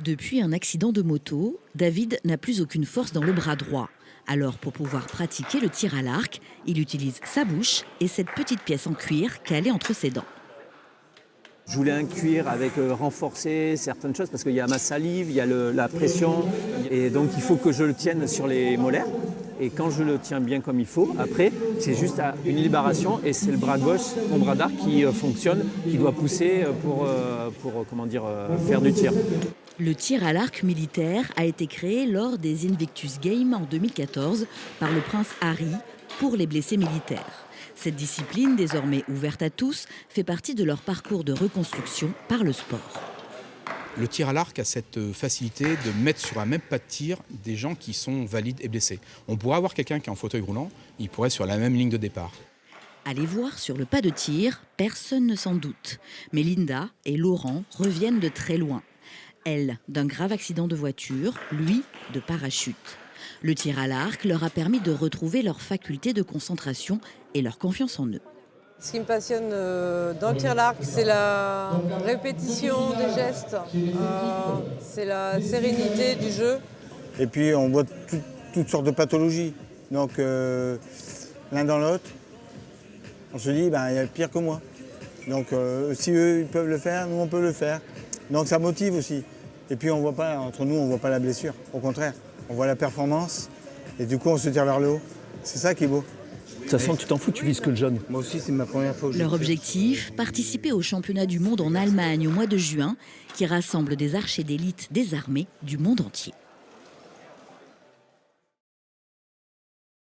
Depuis un accident de moto, David n'a plus aucune force dans le bras droit. Alors pour pouvoir pratiquer le tir à l'arc, il utilise sa bouche et cette petite pièce en cuir calée entre ses dents. Je voulais un cuir avec renforcer certaines choses parce qu'il y a ma salive, il y a la pression et donc il faut que je le tienne sur les molaires. Et quand je le tiens bien comme il faut, après c'est juste une libération et c'est le bras gauche, mon bras d'arc qui fonctionne, qui doit pousser pour faire du tir. Le tir à l'arc militaire a été créé lors des Invictus Games en 2014 par le prince Harry pour les blessés militaires. Cette discipline, désormais ouverte à tous, fait partie de leur parcours de reconstruction par le sport. Le tir à l'arc a cette facilité de mettre sur un même pas de tir des gens qui sont valides et blessés. On pourrait avoir quelqu'un qui est en fauteuil roulant, il pourrait être sur la même ligne de départ. Allez voir sur le pas de tir, personne ne s'en doute. Mais Linda et Laurent reviennent de très loin. Elle, d'un grave accident de voiture, lui, de parachute. Le tir à l'arc leur a permis de retrouver leur faculté de concentration et leur confiance en eux. Ce qui me passionne dans le tir à l'arc, c'est la répétition des gestes, c'est la sérénité du jeu. Et puis on voit toutes sortes de pathologies. Donc l'un dans l'autre, on se dit, il y a le pire que moi. Donc si eux ils peuvent le faire, nous on peut le faire. Donc ça motive aussi. Et puis entre nous, on ne voit pas la blessure. Au contraire, on voit la performance et du coup on se tire vers le haut. C'est ça qui est beau. De toute façon, tu t'en fous, tu vises que le jaune. Moi aussi, c'est ma première fois. Leur objectif, participer au championnat du monde en Allemagne au mois de juin, qui rassemble des archers d'élite des armées du monde entier.